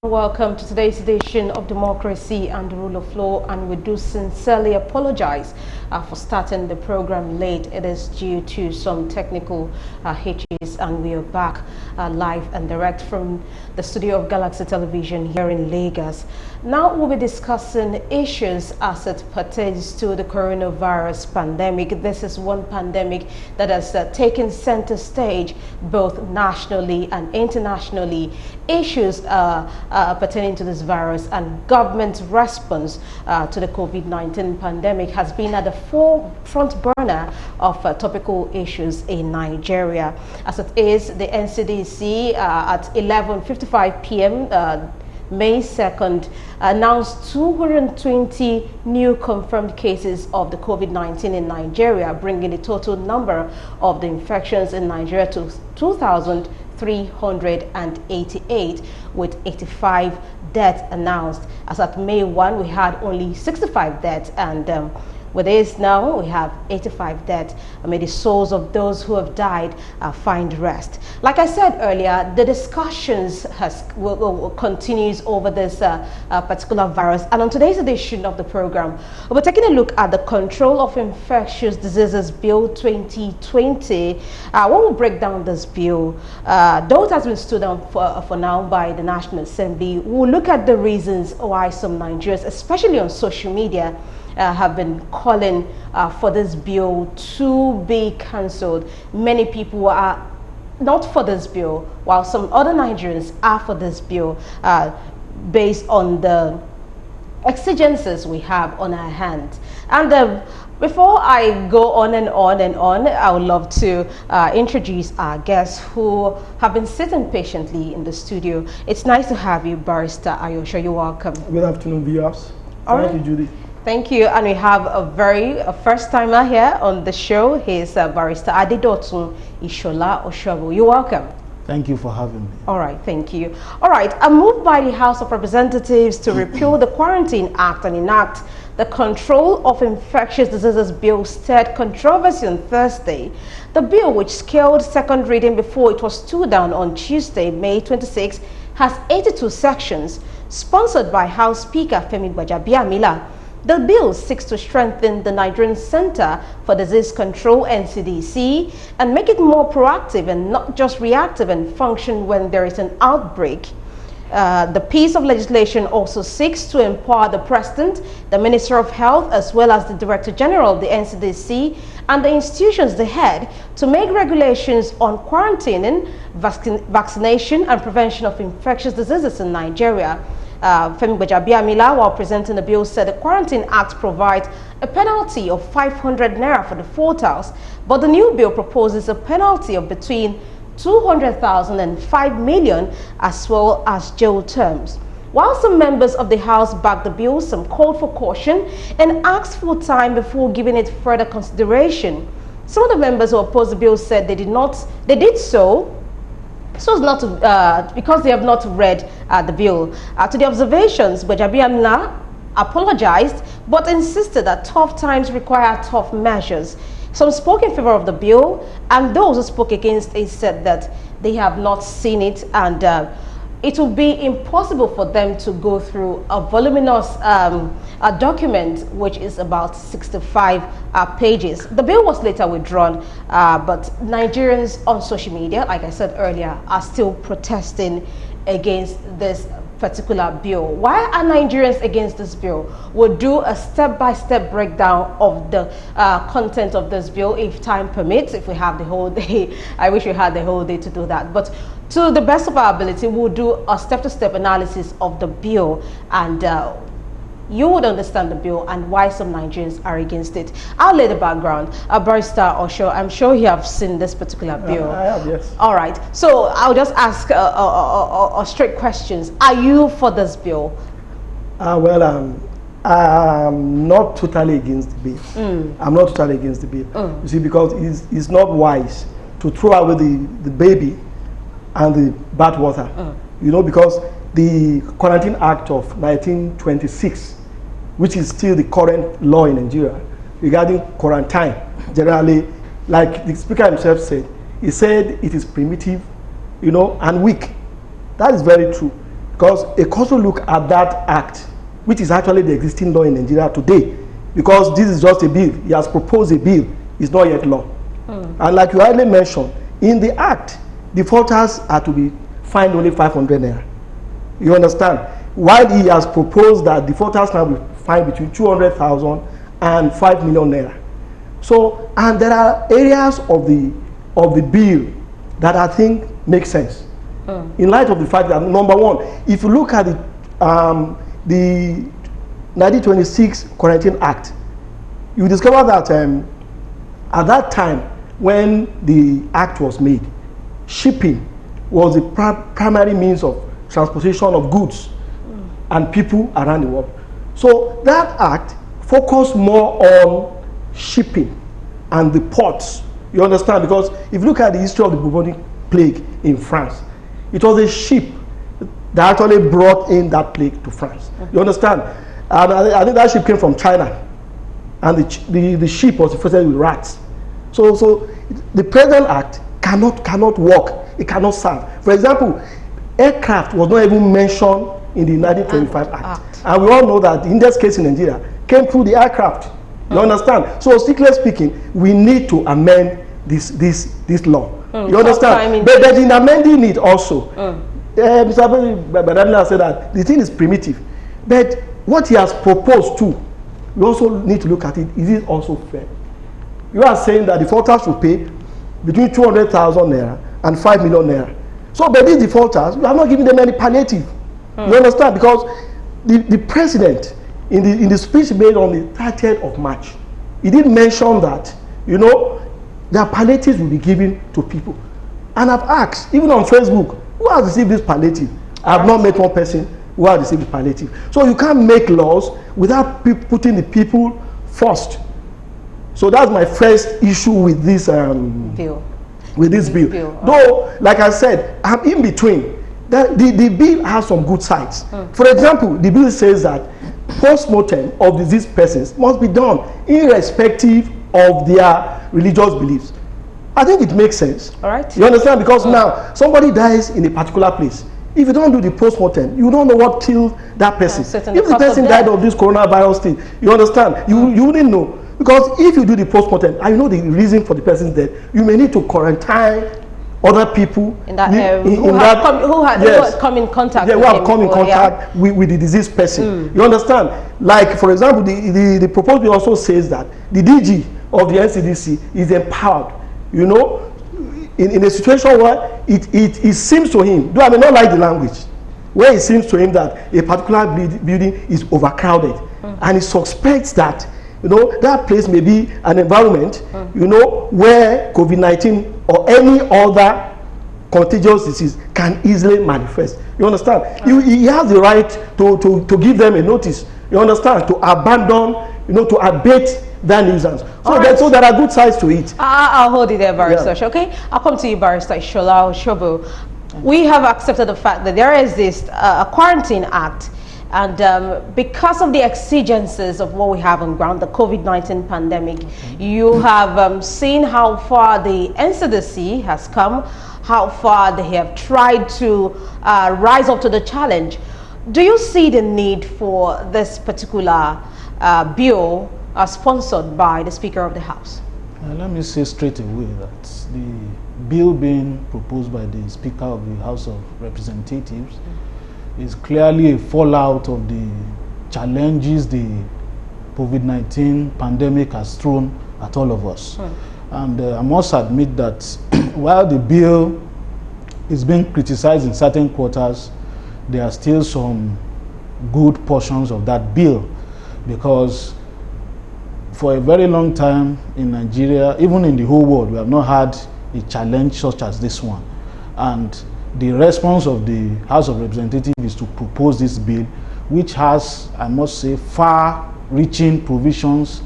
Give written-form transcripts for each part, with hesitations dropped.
Welcome to today's edition of Democracy and the Rule of Law, and we do sincerely apologize for starting the program late. It is due to some technical hitches, and we are back live and direct from the studio of Galaxy Television here in Lagos. Now we'll be discussing issues as it pertains to the coronavirus pandemic. This is one pandemic that has taken center stage both nationally and internationally. Issues pertaining to this virus and government response to the COVID-19 pandemic has been at the forefront burner of topical issues in Nigeria. As it is, the NCDC at 11:55 p.m. May 2nd announced 220 new confirmed cases of the COVID-19 in Nigeria, bringing the total number of the infections in Nigeria to 2,388, with 85 deaths announced. As at May 1, we had only 65 deaths, and with this now, we have 85 deaths. May the souls of those who have died find rest. Like I said earlier, the discussions continues over this particular virus. And on today's edition of the program, we're taking a look at the Control of Infectious Diseases Bill 2020. We will break down this bill. Though it has been stood down for now by the National Assembly, we'll look at the reasons why some Nigerians, especially on social media, have been calling for this bill to be cancelled. Many people are not for this bill, while some other Nigerians are for this bill based on the exigencies we have on our hands. And before I go on and on and on, I would love to introduce our guests who have been sitting patiently in the studio. It's nice to have you, Barrister Ayosha. You're welcome. Good afternoon, viewers. Thank you, Judy. Thank you, and we have a first-timer here on the show. He's Barrister Adedotun Ishola Oshobo. You're welcome. Thank you for having me. All right, thank you. All right, a move by the House of Representatives to repeal the Quarantine Act and enact the Control of Infectious Diseases Bill stirred controversy on Thursday. The bill, which scaled second reading before it was stood down on Tuesday, May 26, has 82 sections, sponsored by House Speaker Femi Gbajabiamila. The bill seeks to strengthen the Nigerian Center for Disease Control, NCDC, and make it more proactive and not just reactive and function when there is an outbreak. The piece of legislation also seeks to empower the President, the Minister of Health, as well as the Director General of the NCDC and the institutions they head to make regulations on quarantining, vaccination, and prevention of infectious diseases in Nigeria. Femi Gbajabiamila, while presenting the bill, said the Quarantine Act provides a penalty of 500 naira for the fautals, but the new bill proposes a penalty of between 200,000 and 5 million, as well as jail terms. While some members of the House backed the bill, some called for caution and asked for time before giving it further consideration. Some of the members who opposed the bill said they did so as not to, because they have not read the bill. To the observations, Gbajabiamila apologized but insisted that tough times require tough measures. Some spoke in favor of the bill, and those who spoke against it said that they have not seen it, and it will be impossible for them to go through a voluminous document which is about 65 pages. The bill was later withdrawn, but Nigerians on social media, like I said earlier, are still protesting against this particular bill. Why are Nigerians against this bill? We'll do a step-by-step breakdown of the content of this bill if time permits, if we have the whole day. I wish we had the whole day to do that, but to the best of our ability, we'll do a step-to-step analysis of the bill, and you would understand the bill and why some Nigerians are against it. I'll lay the background. Barrister Osho, I'm sure you have seen this particular bill. I have, yes. All right. So I'll just ask straight questions. Are you for this bill? Well, I'm not totally against the bill. I'm not totally against the bill. You see, because it's not wise to throw away the baby and the bathwater. You know, because the Quarantine Act of 1926, which is still the current law in Nigeria regarding quarantine, generally, like the speaker himself said, he said it is primitive, you know, and weak. That is very true. Because a court will look at that act, which is actually the existing law in Nigeria today, because this is just a bill. He has proposed a bill. It's not yet law. And like you already mentioned, in the act, defaulters are to be fined only 500 naira. You understand? While he has proposed that defaulters now be fined between 200,000 and 5 million naira. So, and there are areas of the bill that I think make sense. In light of the fact that, number one, if you look at the 1926 Quarantine Act, you discover that at that time when the act was made, shipping was the primary means of transportation of goods and people around the world. So that act focused more on shipping and the ports. You understand? Because if you look at the history of the bubonic plague in France, it was a ship that actually brought in that plague to France. You understand? And I think that ship came from China, and the ship was infested with rats. So the present act cannot work. It cannot serve. For example, aircraft was not even mentioned in the 1925 act. And we all know that the index case in Nigeria came through the aircraft. You understand? So strictly speaking, we need to amend this law. You understand? But in amending it also, Mr. Badamila said that the thing is primitive. But what he has proposed too, we also need to look at it. Is it also fair? You are saying that defaulters should pay between 200,000 naira and 5 million naira. So by these defaulters, you are not giving them any palliative. You understand? Because the president, in the speech made on the 30th of March, he did mention that, you know, their palliatives will be given to people. And I've asked, even on Facebook, who has received this palliative? I have not met one person who has received the palliative. So you can't make laws without putting the people first. So that's my first issue with this bill. With this bill. Though, like I said, I'm in between. The bill has some good sides. For example, the bill says that post-mortem of deceased persons must be done irrespective of their religious beliefs. I think it makes sense. All right. You understand? Because now somebody dies in a particular place. If you don't do the post-mortem, you don't know what killed that person. If the person died of this coronavirus thing, you understand? You wouldn't know. Because if you do the post-mortem, and you know the reason for the person's death, you may need to quarantine other people in that area who have come in contact with the diseased person. You understand? Like, for example, the proposed bill also says that the DG of the NCDC is empowered, you know, in a situation where it seems to him, though I may not like the language, where it seems to him that a particular building is overcrowded, and he suspects that, you know, that place may be an environment, you know, where COVID-19 or any other contagious disease can easily manifest. You understand? He has the right to give them a notice. You understand? To abandon, you know, to abate that nuisance. So there are good sides to it. I'll hold it there, Barrister. Yeah. Okay, I'll come to you, Barrister Shola Oshobo. We have accepted the fact that there is this quarantine act. And because of the exigencies of what we have on ground, the COVID-19 pandemic, you have seen how far the NCDC has come, how far they have tried to rise up to the challenge. Do you see the need for this particular bill sponsored by the Speaker of the House? Let me say straight away that the bill being proposed by the Speaker of the House of Representatives is clearly a fallout of the challenges the COVID-19 pandemic has thrown at all of us. And I must admit that while the bill is being criticized in certain quarters, there are still some good portions of that bill, because for a very long time in Nigeria, even in the whole world, we have not had a challenge such as this one. And the response of the House of Representatives is to propose this bill, which has, I must say, far-reaching provisions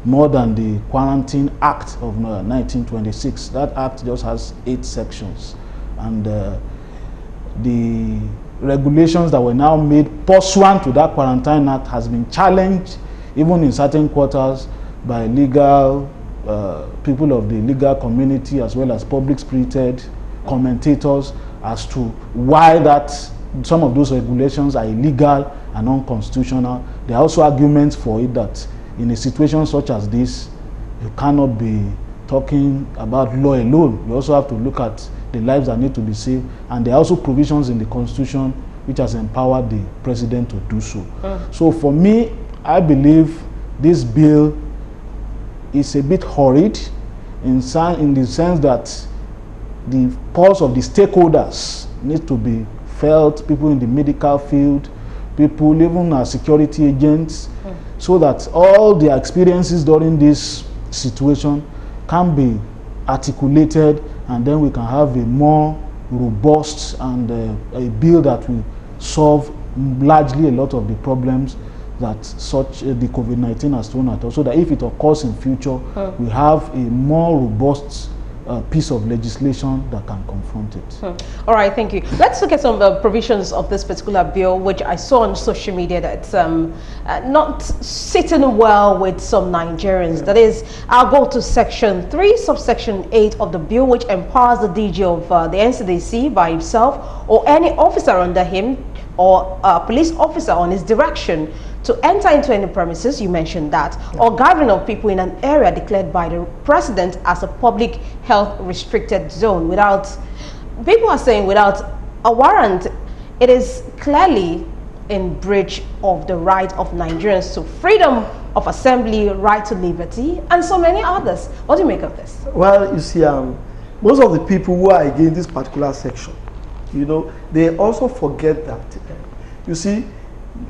more than the Quarantine Act of 1926. That act just has 8 sections. And the regulations that were now made pursuant to that Quarantine Act has been challenged, even in certain quarters, by legal people of the legal community, as well as public-spirited commentators, as to why that some of those regulations are illegal and unconstitutional. There are also arguments for it that in a situation such as this, you cannot be talking about law alone. You also have to look at the lives that need to be saved, and there are also provisions in the Constitution which has empowered the president to do so. So for me, I believe this bill is a bit hurried in the sense that the pulse of the stakeholders need to be felt, people in the medical field, people, even as security agents, so that all their experiences during this situation can be articulated, and then we can have a more robust and a bill that will solve largely a lot of the problems that such the COVID-19 has thrown at us, so that if it occurs in future, we have a more robust piece of legislation that can confront it. All right, thank you. Let's look at some provisions of this particular bill, which I saw on social media that's not sitting well with some Nigerians. That is, I'll go to section 3, subsection 8 of the bill, which empowers the DG of the NCDC by himself or any officer under him or a police officer on his direction to enter into any premises, you mentioned that, or gathering of people in an area declared by the president as a public health restricted zone without, people are saying without a warrant. It is clearly in breach of the right of Nigerians to freedom of assembly, right to liberty, and so many others. What do you make of this? Well, you see, most of the people who are against this particular section, you know, they also forget that, you see,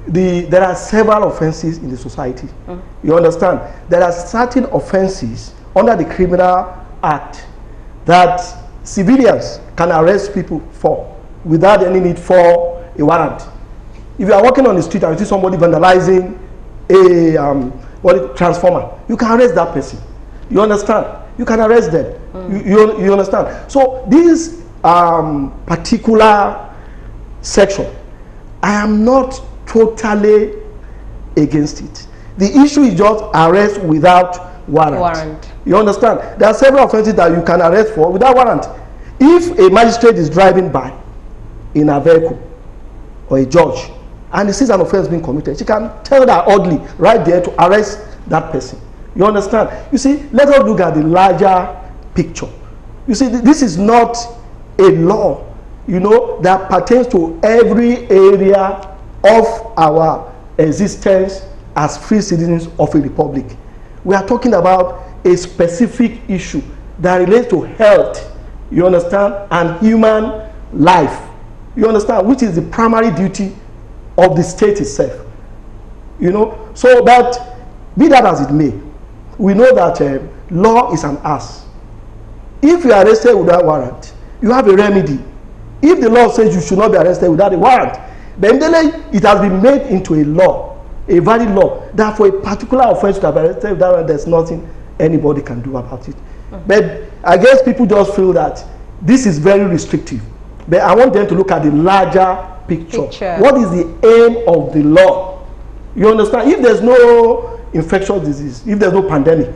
there are several offenses in the society. You understand? There are certain offenses under the Criminal Act that civilians can arrest people for without any need for a warrant. If you are walking on the street and you see somebody vandalizing a transformer, you can arrest that person. You understand? You can arrest them. You understand? So this particular section, I am not totally against it. The issue is just arrest without warrant. You understand? There are several offenses that you can arrest for without warrant. If a magistrate is driving by in a vehicle or a judge and he sees an offense being committed, she can tell that orderly right there to arrest that person. You understand? You see, let us look at the larger picture. You see, this is not a law, you know, that pertains to every area of our existence as free citizens of a republic. We are talking about a specific issue that relates to health, you understand, and human life, you understand, which is the primary duty of the state itself. You know, so that, be that as it may, we know that law is an ass. If you are arrested without warrant, you have a remedy. If the law says you should not be arrested without a warrant, then it has been made into a law, a valid law, that for a particular offense to have arrested without warrant, there's nothing anybody can do about it. But I guess people just feel that this is very restrictive. But I want them to look at the larger picture. What is the aim of the law? You understand? If there's no infectious disease, if there's no pandemic,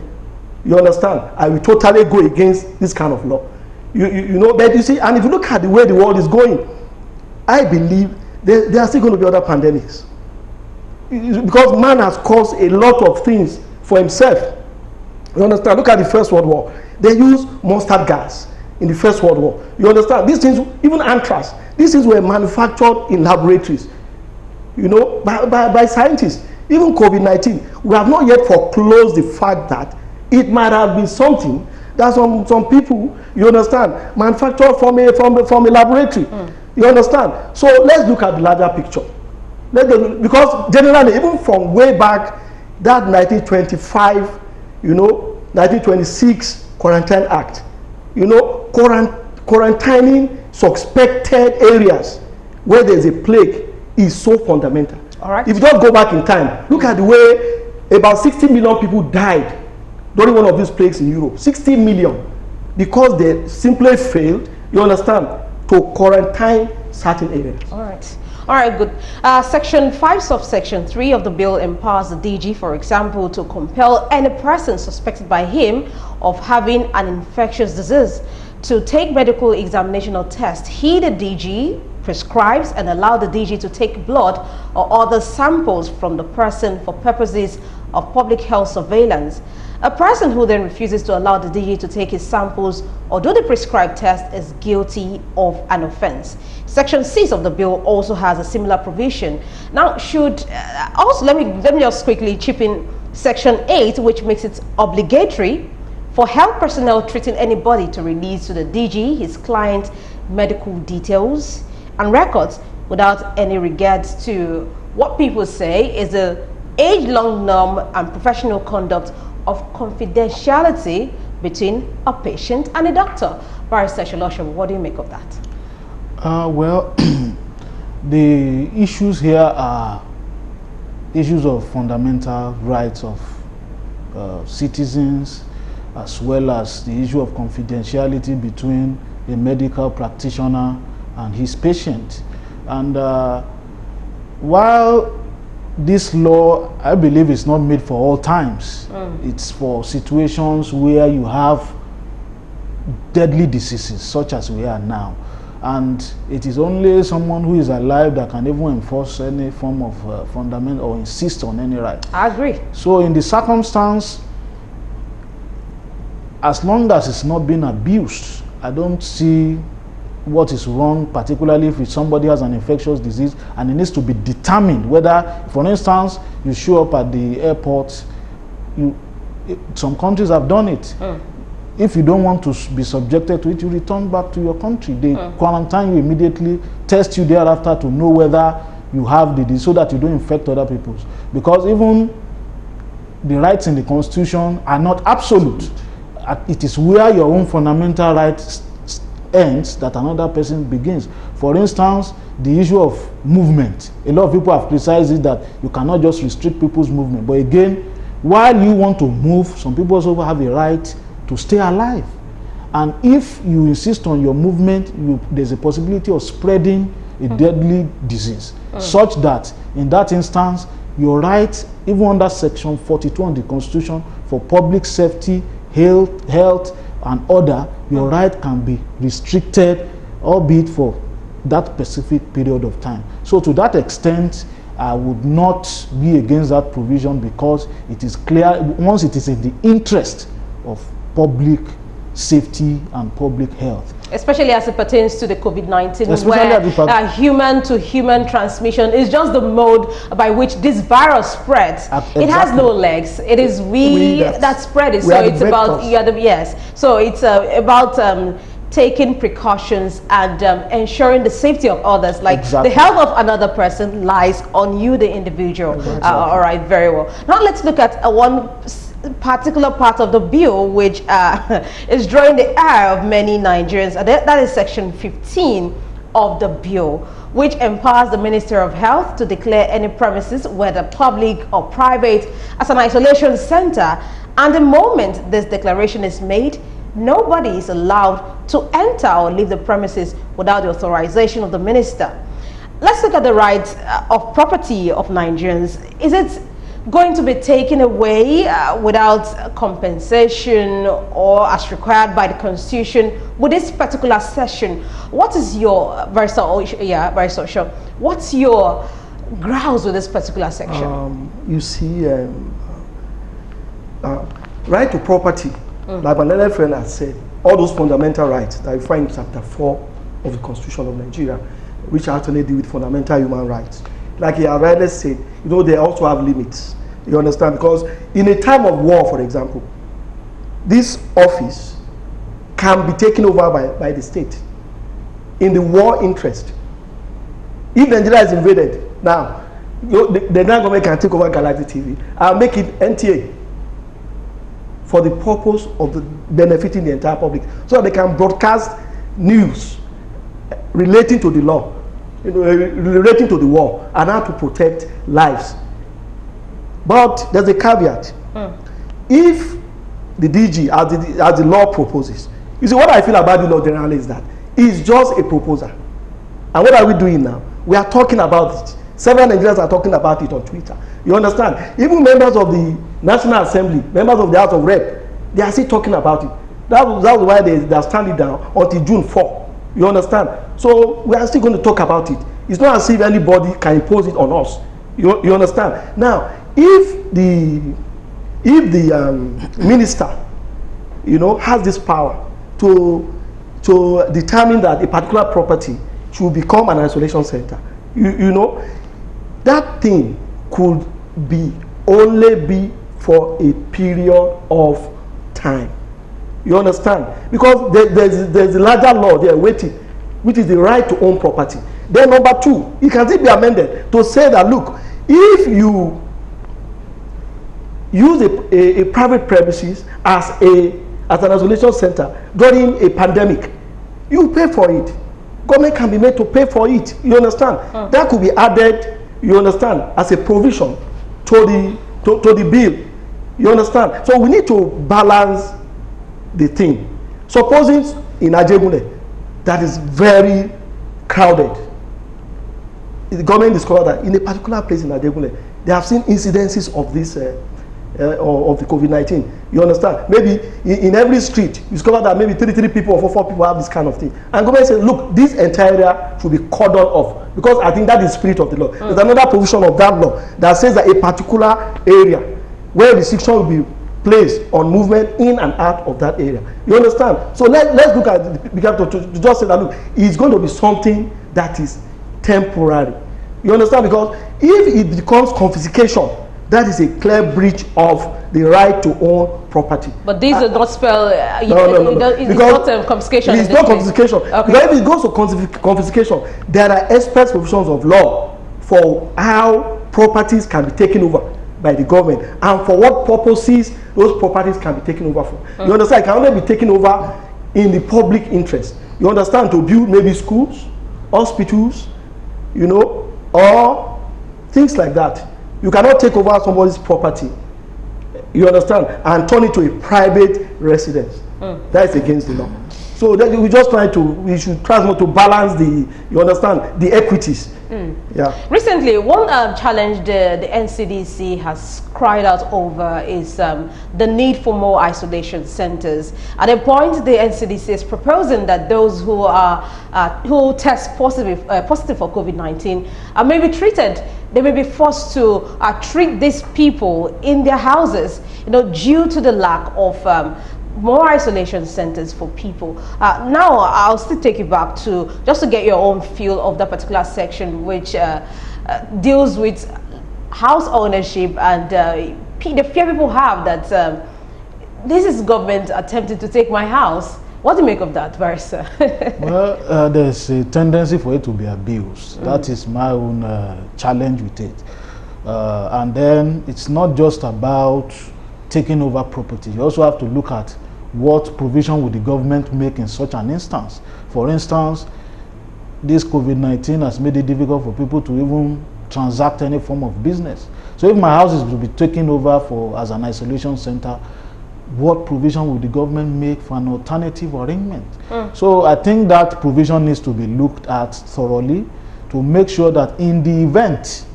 you understand, I will totally go against this kind of law. You know, but you see, and if you look at the way the world is going, I believe there are still going to be other pandemics. Because man has caused a lot of things for himself. You understand? Look at the First World War. They used mustard gas in the First World War. You understand? These things, even anthrax, these things were manufactured in laboratories, you know, by scientists. Even COVID-19, we have not yet foreclosed the fact that it might have been something that some people, you understand, manufactured from a laboratory. You understand? So let's look at the larger picture. Because generally, even from way back, that 1925, you know, 1926 Quarantine Act, you know, quarantining suspected areas where there's a plague is so fundamental. All right. If you just go back in time, look at the way about 60 million people died during one of these plagues in Europe. 60 million. Because they simply failed, you understand, to quarantine certain areas. All right. All right, good. Section 5, subsection 3 of the bill empowers the DG, for example, to compel any person suspected by him of having an infectious disease to take medical examination or test. He, the DG, prescribes and allow the DG to take blood or other samples from the person for purposes of public health surveillance. A person who then refuses to allow the DG to take his samples or do the prescribed test is guilty of an offense. Section 6 of the bill also has a similar provision. Now, also let me just quickly chip in Section 8, which makes it obligatory for health personnel treating anybody to release to the DG his client's medical details and records without any regards to what people say is the age-long norm and professional conduct of confidentiality between a patient and a doctor. Barrister Shalosha, what do you make of that? Well, the issues here are issues of fundamental rights of citizens, as well as the issue of confidentiality between a medical practitioner and his patient. And while this law, I believe, is not made for all times. It's for situations where you have deadly diseases, such as we are now. And it is only someone who is alive that can even enforce any form of fundamental or insist on any right. I agree. So in the circumstance, as long as it's not being abused, I don't see what is wrong, particularly if somebody has an infectious disease and it needs to be determined whether, for instance, you show up at the airport. Some countries have done it. If you don't want to be subjected to it, you return back to your country. They quarantine you immediately, test you thereafter to know whether you have the disease so that you don't infect other people. Because even the rights in the Constitution are not absolute. It is where your own fundamental rights ends that another person begins. For instance, the issue of movement. A lot of people have criticized it that you cannot just restrict people's movement. But again, while you want to move, some people also have a right to stay alive. And if you insist on your movement, there's a possibility of spreading a deadly disease, such that in that instance, your right, even under Section 42 of the Constitution, for public safety, health and order, your right can be restricted, albeit for that specific period of time. So to that extent, I would not be against that provision, because it is clear, once it is in the interest of public safety and public health. Especially as it pertains to the COVID-19, where human-to-human transmission is just the mode by which this virus spreads. Exactly. It has no legs. It is we that spread it. So it's about So it's about taking precautions and ensuring the safety of others. Like the health of another person lies on you, the individual. All right, very well. Now let's look at one particular part of the bill which is drawing the ire of many Nigerians. That is Section 15 of the bill, which empowers the Minister of Health to declare any premises, whether public or private, as an isolation center. And the moment this declaration is made, nobody is allowed to enter or leave the premises without the authorization of the minister. Let's look at the rights of property of Nigerians. Is it going to be taken away without compensation or as required by the Constitution with this particular section? What is your what's your grounds with this particular section? You see, right to property, like my other friend has said, all those fundamental rights that you find in Chapter 4 of the Constitution of Nigeria, which actually deal with fundamental human rights. Like he already said, they also have limits. You understand? Because in a time of war, for example, this office can be taken over by the state in the war interest. If Nigeria is invaded, now, the Nigerian government can take over Galactic TV and make it NTA for the purpose of benefiting the entire public, so that they can broadcast news relating to the law, relating to the war, and how to protect lives. But there's a caveat. If the DG, as the law proposes, you see, what I feel about the law generally is that it's just a proposal. And what are we doing now? We are talking about it. Several Nigerians are talking about it on Twitter. You understand? Even members of the National Assembly, members of the House of Rep, they are still talking about it. That's why they are standing down until June 4. You understand? So we are still going to talk about it. It's not as if anybody can impose it on us. You understand? Now, if the minister, has this power to determine that a particular property should become an isolation center, that thing could only be for a period of time. You understand? Because there's a larger law there waiting, which is the right to own property. Then number 2, it can still be amended to say that, look, if you use a private premises as an isolation center during a pandemic, you pay for it. Government can be made to pay for it. You understand? That could be added, you understand, as a provision to the bill. You understand? So we need to balance the thing. Supposing in Ajegunle that is very crowded, the government discovered that in a particular place in Ajegunle they have seen incidences of this of the COVID-19. You understand? Maybe in every street you discover that maybe 3 people or 4 people have this kind of thing, and government says, look, this entire area should be cordoned off, because I think that is the spirit of the law. There's another provision of that law that says that a particular area where restriction will be placed on movement in and out of that area. You understand? So let's look at to just say that, look, it's going to be something that is temporary. You understand? Because if it becomes confiscation, that is a clear breach of the right to own property. But these do not spell no. It's not confiscation. It's not confiscation. Okay. Because if it goes to confiscation, there are express provisions of law for how properties can be taken over by the government and for what purposes those properties can be taken over for. You understand? It can only be taken over in the public interest. You understand? To build maybe schools, hospitals, or things like that. You cannot take over somebody's property, you understand, and turn it to a private residence. That is against the law. So we should try not to balance the equities. Yeah. Recently, one challenge the NCDC has cried out over is the need for more isolation centers. At a point, the NCDC is proposing that those who test positive for COVID-19 may be treated. They may be forced to treat these people in their houses, due to the lack of more isolation centers for people. Now, I'll still take you back to just to get your own feel of that particular section, which deals with house ownership and the fear people have that this is government attempting to take my house. What do you make of that, Barrister? Well, there's a tendency for it to be abused. That is my own challenge with it. And then it's not just about taking over property. You also have to look at what provision would the government make in such an instance. For instance, this COVID-19 has made it difficult for people to even transact any form of business. So if my house is to be taken over as an isolation center, what provision would the government make for an alternative arrangement? So I think that provision needs to be looked at thoroughly to make sure that in the event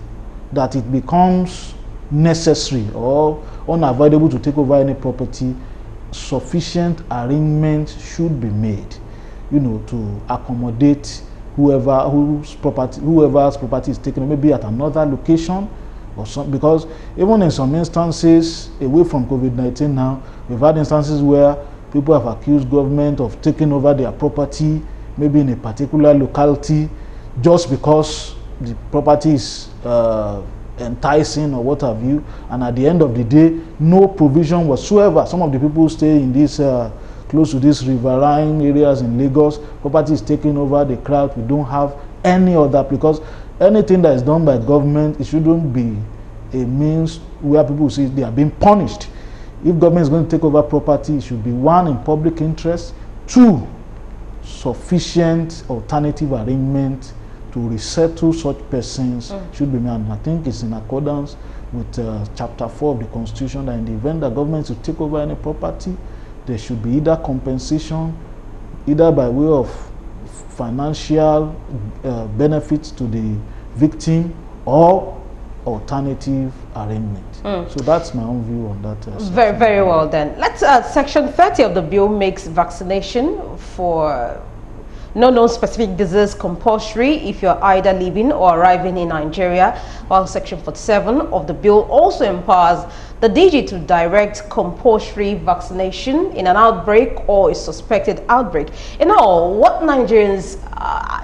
that it becomes necessary or unavoidable to take over any property, sufficient arrangements should be made, to accommodate whoever's property is taken, maybe at another location or some, because even in some instances away from COVID-19 now, we've had instances where people have accused government of taking over their property, maybe in a particular locality, just because the property is enticing or what have you, and at the end of the day, no provision whatsoever. Some of the people who stay in this close to these riverine areas in Lagos, property is taken over the crowd. We don't have any other, because anything that is done by government, it shouldn't be a means where people see they are being punished. If government is going to take over property, it should be 1, in public interest, 2, sufficient alternative arrangement to resettle such persons should be made. And I think it's in accordance with Chapter 4 of the Constitution that in the event that government to take over any property, there should be either compensation, either by way of financial benefits to the victim or alternative arrangement. So that's my own view on that. Very, very well then. Let's Section 30 of the bill makes vaccination for no non-specific disease compulsory if you're either living or arriving in Nigeria, while Section 47 of the bill also empowers the DG to direct compulsory vaccination in an outbreak or a suspected outbreak. In all, what Nigerians,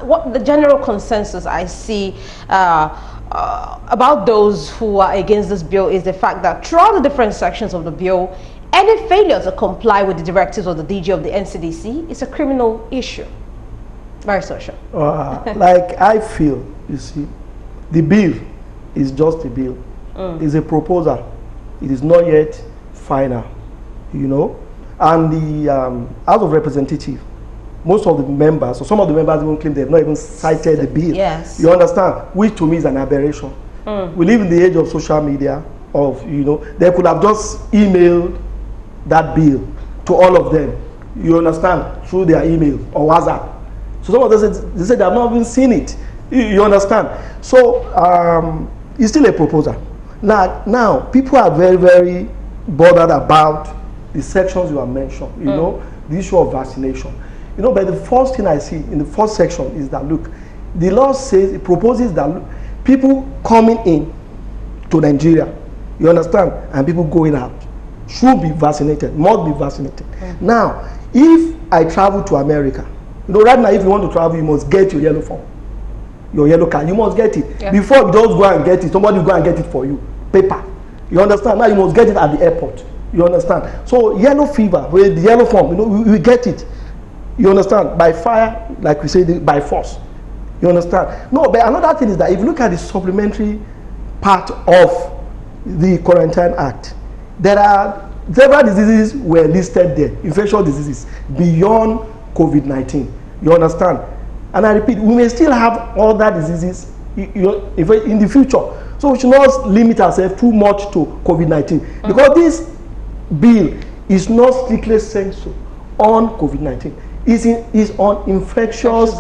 what the general consensus I see about those who are against this bill is the fact that throughout the different sections of the bill, any failure to comply with the directives of the DG of the NCDC is a criminal issue. Very social. Like I feel, you see, the bill is just a bill. It's a proposal. It is not yet final, you know. And the House of Representatives, most of the members, or some of the members even claim they have not even cited the bill. Yes. You understand? Which to me is an aberration. We live in the age of social media, they could have just emailed that bill to all of them, you understand, through their email or WhatsApp. So some of them they said they have not even seen it. You understand? So it's still a proposal. Now people are very, very bothered about the sections you have mentioned, you know, the issue of vaccination. You know, but the first thing I see in the first section is that, look, the law says, it proposes that look, people coming in to Nigeria, you understand, and people going out should be vaccinated, must be vaccinated. Now, if I travel to America, you know, right now, if you want to travel, you must get your yellow form, your yellow card. You must get it. Before you just go and get it, somebody will go and get it for you, paper. You understand? Now you must get it at the airport. You understand? So yellow fever, with the yellow form, you know, we get it. You understand? By fire, like we say, by force. You understand? No, but another thing is that if you look at the supplementary part of the Quarantine Act, there are several diseases were listed there, infectious diseases, beyond COVID-19. You understand? And I repeat, we may still have other diseases in the future. So we should not limit ourselves too much to COVID-19. Because this bill is not strictly censored on COVID-19. It's on infectious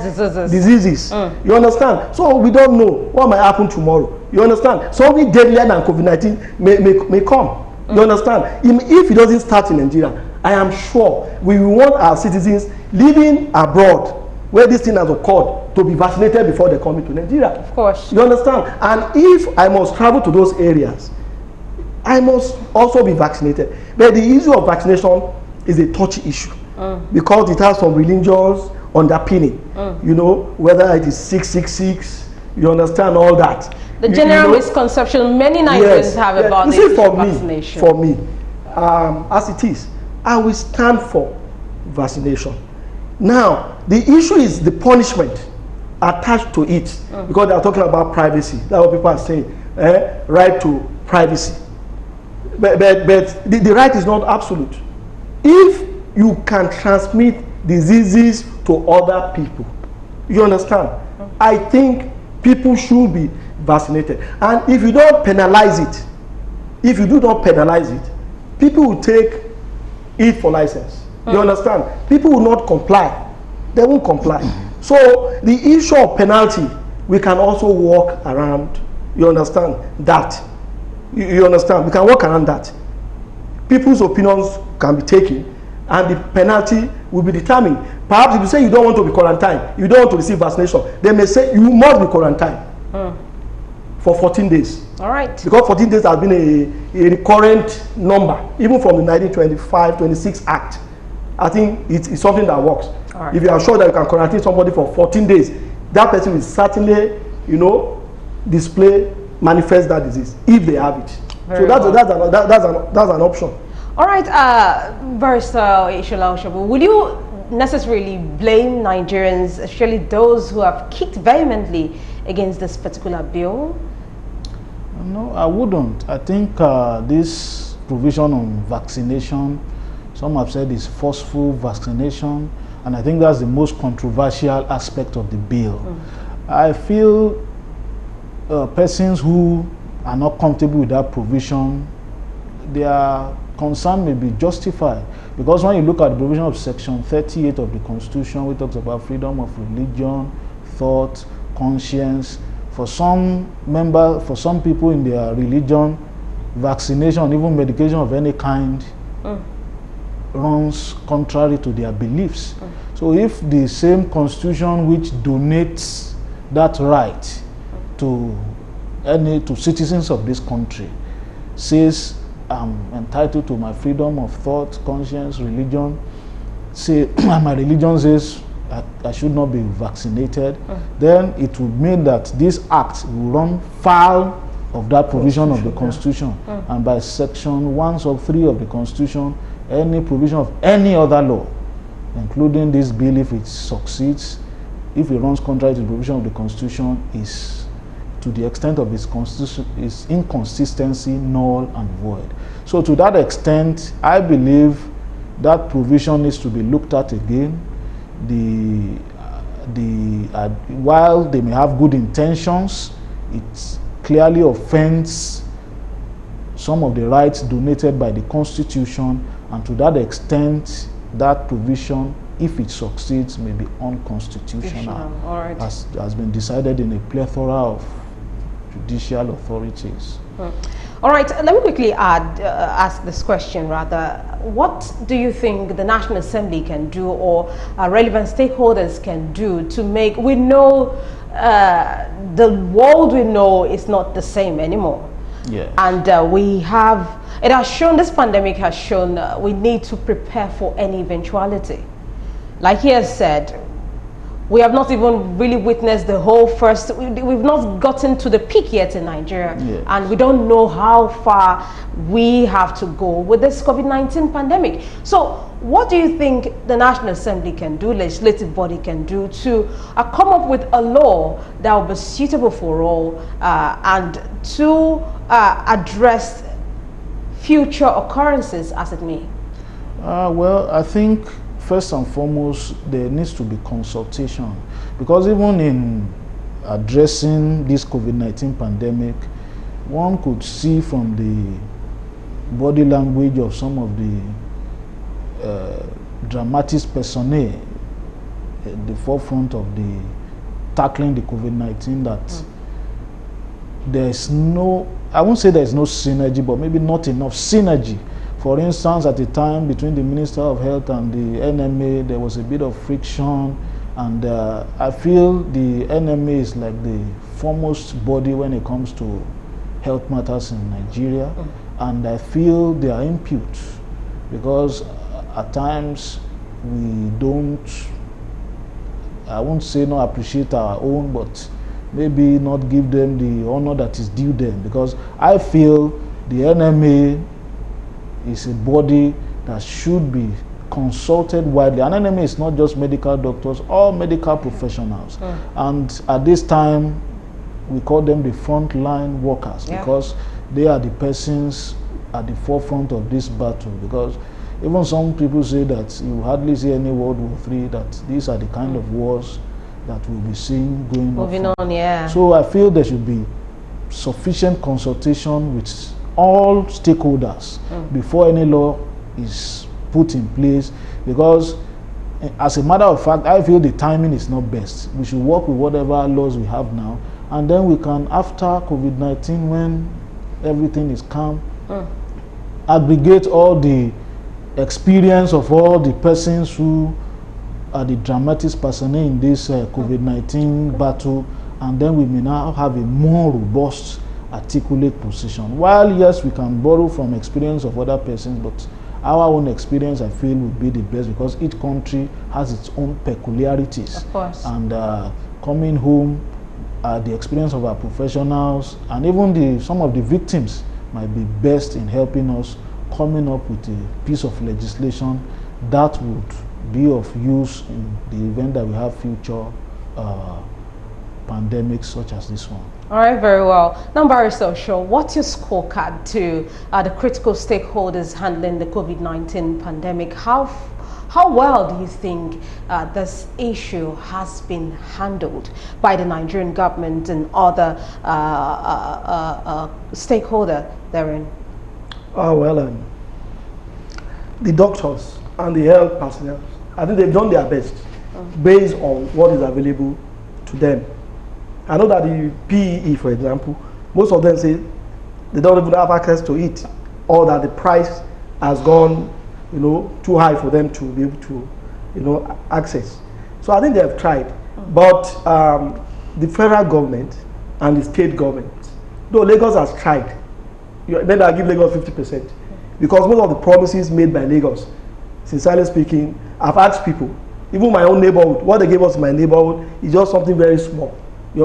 diseases. You understand? So we don't know what might happen tomorrow. You understand? Something deadlier than COVID-19 may come. You understand? If it doesn't start in Nigeria, I am sure we will want our citizens living abroad where this thing has occurred to be vaccinated before they come into Nigeria. Of course. You understand? And if I must travel to those areas, I must also be vaccinated. But the issue of vaccination is a touchy issue. Because it has some religious underpinning, you know, whether it is 666, you understand all that. The general misconception many Nigerians have about this vaccination. For me, as it is, I will stand for vaccination. Now, the issue is the punishment attached to it, because they are talking about privacy. That's what people are saying, right to privacy. But the right is not absolute. If you can transmit diseases to other people, you understand? I think people should be vaccinated. And if you don't penalize it, if you do not penalize it, people will take it for license. You understand? People will not comply. They won't comply. So the issue of penalty, we can also work around. You understand that? You understand? We can work around that. People's opinions can be taken, and the penalty will be determined. Perhaps if you say you don't want to be quarantined, you don't want to receive vaccination, they may say you must be quarantined for 14 days. All right. Because 14 days has been a recurrent number, even from the 1925-26 Act. I think it's something that works. Right. If you are sure that you can quarantine somebody for 14 days, that person will certainly, you know, manifest that disease if they have it. Very so that's an option. All right, Barrister Ishola Oshobu, will you necessarily blame Nigerians, especially those who have kicked vehemently against this particular bill? No, I wouldn't. I think this provision on vaccination, some have said is forceful vaccination, and I think that's the most controversial aspect of the bill. I feel persons who are not comfortable with that provision, their concern may be justified, because when you look at the provision of Section 38 of the Constitution, which talks about freedom of religion, thought, conscience, for some people in their religion, vaccination, even medication of any kind, runs contrary to their beliefs. So if the same constitution which donates that right to citizens of this country says I'm entitled to my freedom of thought, conscience, religion, say my religion says I should not be vaccinated, then it would mean that this act will run foul of that provision of the Constitution. And by section 1 sub 3 of the Constitution, any provision of any other law, including this bill, if it succeeds, if it runs contrary to the provision of the Constitution, is to the extent of its inconsistency, null and void. So to that extent, I believe that provision needs to be looked at again. While they may have good intentions, it clearly offends some of the rights donated by the Constitution, and to that extent, that provision, if it succeeds, may be unconstitutional, as has been decided in a plethora of judicial authorities. All right, let me quickly ask this question rather. What do you think the National Assembly can do, or relevant stakeholders can do to make, we know the world we know is not the same anymore. Yeah. And it has shown, this pandemic has shown we need to prepare for any eventuality. Like he has said, we have not even really witnessed the whole we've not gotten to the peak yet in Nigeria. Yes. And we don't know how far we have to go with this COVID-19 pandemic. So what do you think the National Assembly can do, legislative body can do to come up with a law that will be suitable for all and to address future occurrences as it may? Well, I think first and foremost, there needs to be consultation, because even in addressing this COVID-19 pandemic, one could see from the body language of some of the dramatis personae at the forefront of the tackling the COVID-19 that there's no, I won't say there's no synergy, but maybe not enough synergy. For instance, at the time between the Minister of Health and the NMA, there was a bit of friction, and I feel the NMA is like the foremost body when it comes to health matters in Nigeria, and I feel they are impute, because at times we don't, I won't say not appreciate our own, but maybe not give them the honor that is due them, because I feel the NMA is a body that should be consulted widely. An NMA is not just medical doctors, all medical professionals. And at this time, we call them the frontline workers, because they are the persons at the forefront of this battle. Because even some people say that you hardly see any World War III, that these are the kind of wars that we'll be seeing going Moving on, yeah. So I feel there should be sufficient consultation with all stakeholders before any law is put in place, because as a matter of fact, I feel the timing is not best. We should work with whatever laws we have now, and then we can, after COVID-19, when everything is calm, aggregate all the experience of all the persons who are the dramatis personae in this COVID-19 battle, and then we may now have a more robust, articulate position. While yes, we can borrow from experience of other persons, but our own experience, I feel, would be the best, because each country has its own peculiarities. Of course. And coming home, the experience of our professionals and even some of the victims might be best in helping us coming up with a piece of legislation that would be of use in the event that we have future pandemics such as this one. All right, very well. Now, Barrister Osho, what's your scorecard to the critical stakeholders handling the COVID-19 pandemic? How well do you think this issue has been handled by the Nigerian government and other stakeholders therein? The doctors and the health personnel, I think they've done their best based on what is available to them. I know that the PEE, for example, most of them say they don't even have access to it, or that the price has gone, too high for them to be able to access. So I think they have tried. But the federal government and the state government, though Lagos has tried, maybe I'll give Lagos 50%. Because most of the promises made by Lagos, sincerely speaking, I've asked people, even my own neighborhood, what they gave us in my neighborhood is just something very small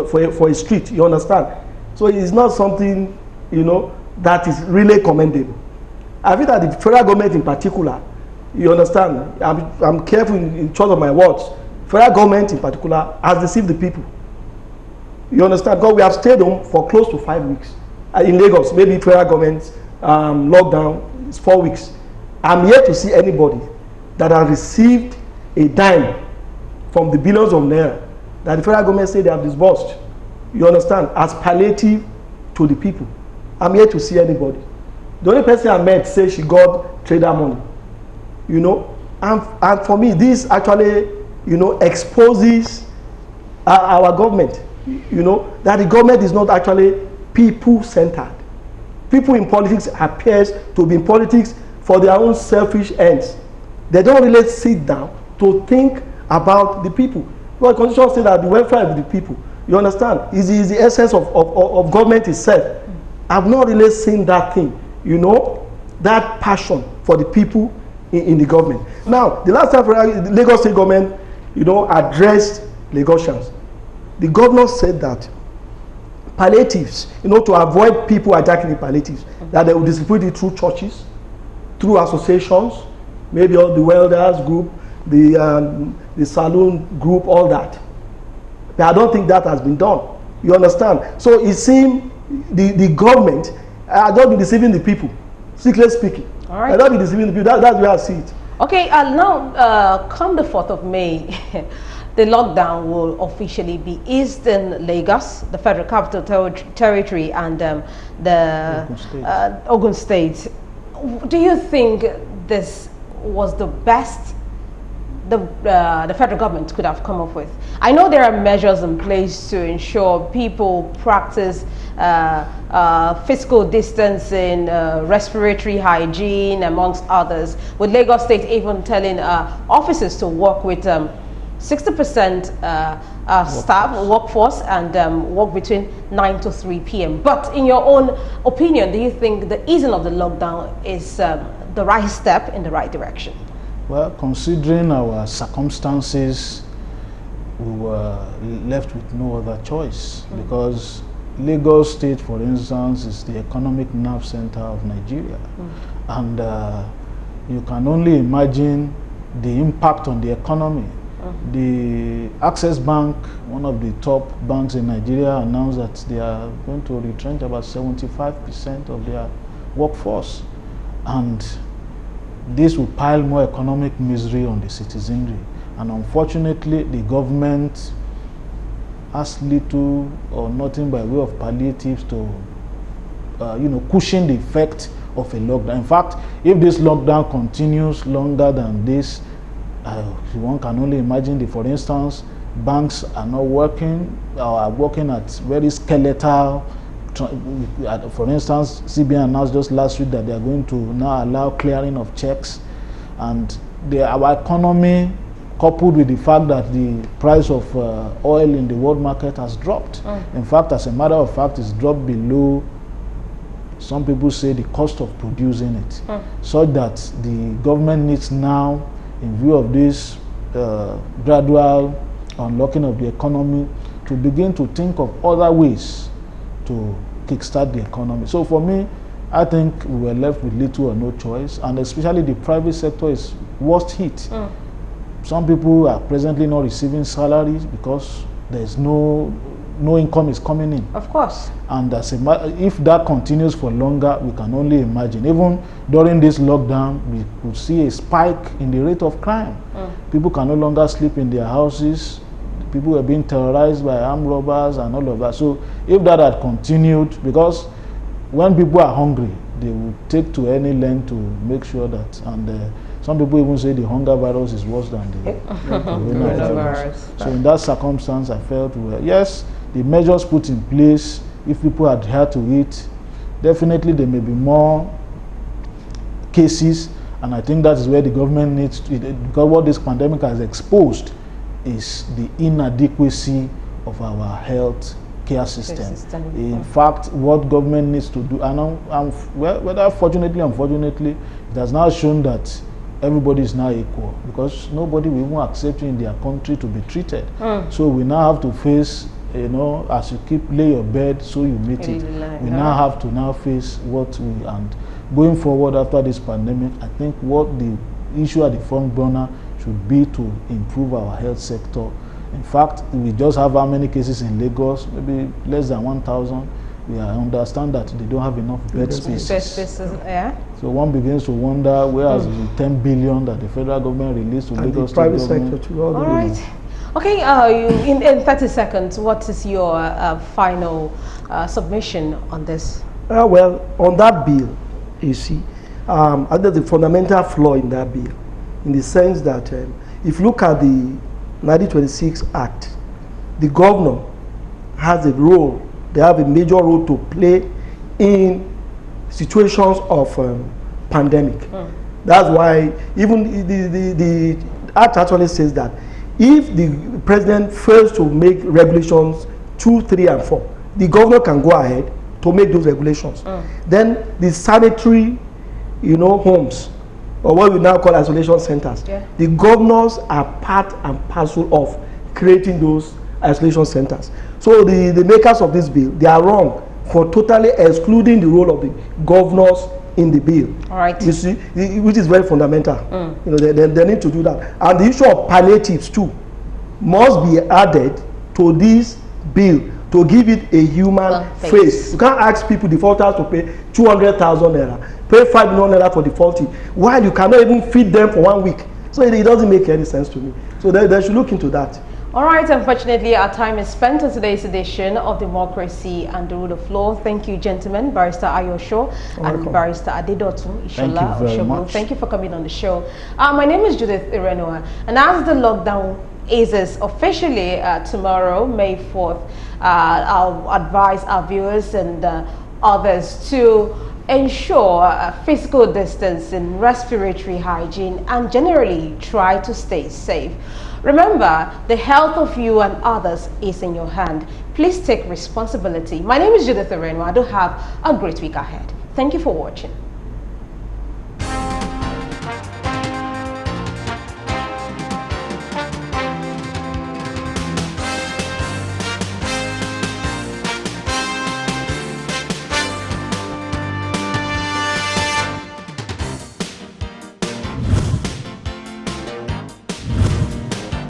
for a street, you understand? So it's not something, that is really commendable. I feel that the federal government in particular, you understand, I'm careful in choice of my words, federal government in particular has deceived the people. You understand? Because we have stayed home for close to 5 weeks. In Lagos, maybe federal government lockdown is 4 weeks. I'm yet to see anybody that has received a dime from the billions of naira that the federal government say they have disbursed. You understand? As palliative to the people. I'm yet to see anybody. The only person I met said she got trader money. And for me, this actually, exposes our government. That the government is not actually people-centered. People in politics appears to be in politics for their own selfish ends. They don't really sit down to think about the people. Well, the Constitution says that the welfare of the people, you understand, is the essence of government itself. I've not really seen that thing, that passion for the people in the government. Now, the last time the Lagos State government, addressed Lagosians, the governor said that palliatives, to avoid people attacking the palliatives, that they will distribute it through churches, through associations, maybe all the welders group, the saloon group, all that. But I don't think that has been done. You understand? So it seems the government has not been deceiving the people, strictly speaking. All right. Has not been deceiving the people. That's where I see it. Okay, now come the 4th of May, the lockdown will officially be eased in Lagos, the Federal Capital Territory, and the Ogun State. Do you think this was the best the federal government could have come up with? I know there are measures in place to ensure people practice physical distancing, respiratory hygiene, amongst others, with Lagos State even telling officers to work with 60% staff, workforce, and work between 9 to 3 p.m. But in your own opinion, do you think the easing of the lockdown is the right step in the right direction? Well, considering our circumstances, we were left with no other choice, because Lagos State, for instance, is the economic nerve center of Nigeria. And you can only imagine the impact on the economy. The Access Bank, one of the top banks in Nigeria, announced that they are going to retrench about 75% of their workforce. And this will pile more economic misery on the citizenry. And unfortunately, the government has little or nothing by way of palliatives to cushion the effect of a lockdown. In fact, if this lockdown continues longer than this, one can only imagine for instance, banks are not working, or are working at very skeletal. For instance, CBN announced just last week that they are going to now allow clearing of checks, and our economy, coupled with the fact that the price of oil in the world market has dropped. In fact, as a matter of fact, it's dropped below, some people say, the cost of producing it, so that the government needs now, in view of this gradual unlocking of the economy, to begin to think of other ways to kickstart the economy. So for me, I think we were left with little or no choice, and especially the private sector is worst hit. Some people are presently not receiving salaries because there's no income is coming in. Of course. And if that continues for longer, we can only imagine. Even during this lockdown, we could see a spike in the rate of crime. People can no longer sleep in their houses. People were being terrorized by armed robbers and all of that. So if that had continued, because when people are hungry, they will take to any length to make sure that, and some people even say the hunger virus is worse than the coronavirus. So in that circumstance, I felt, well, yes, the measures put in place, if people adhere to it, definitely there may be more cases, And I think that is where the government needs to, because what this pandemic has exposed is the inadequacy of our health care system. In fact, what government needs to do, and well, whether fortunately or unfortunately, it has now shown that everybody is now equal, because nobody will even accept you in their country to be treated. So we now have to face, as you keep lay your bed, so you meet it. We now have to now face what we, and going forward after this pandemic, I think what the issue at the front burner should be to improve our health sector. In fact, we just have how many cases in Lagos? Maybe less than 1,000. We understand that they don't have enough bed spaces. Yeah. So one begins to wonder, where is the 10 billion that the federal government released to And Lagos the private state government? sector too. All right. Okay, in 30 seconds, what is your final submission on this? Well, on that bill, you see, I think there's a fundamental flaw in that bill, in the sense that if you look at the 1926 Act, the governor has a role, they have a major role to play in situations of pandemic. That's why even the Act actually says that if the president fails to make regulations 2, 3, and 4, the governor can go ahead to make those regulations. Then the sanitary, homes, or what we now call isolation centers, the governors are part and parcel of creating those isolation centers. So the makers of this bill, they are wrong for totally excluding the role of the governors in the bill. All right. You see, which is very fundamental. They need to do that. And the issue of palliatives too must be added to this bill to give it a human face. You can't ask people, defaulters, to pay 200,000 naira, pay 5 million naira for defaulting, while you cannot even feed them for 1 week. So it doesn't make any sense to me. So they should look into that. All right, unfortunately, our time is spent on today's edition of Democracy and the Rule of Law. Thank you, gentlemen, Barrister Ayosho and Barrister Adedotun Ishola Oshogo. Thank you for coming on the show. My name is Judith Irenoa, and as the lockdown eases officially tomorrow, May 4th, I'll advise our viewers and others to ensure physical distancing, respiratory hygiene, and generally try to stay safe. Remember, the health of you and others is in your hand. Please take responsibility. My name is Judith Irenoa. I do have a great week ahead. Thank you for watching.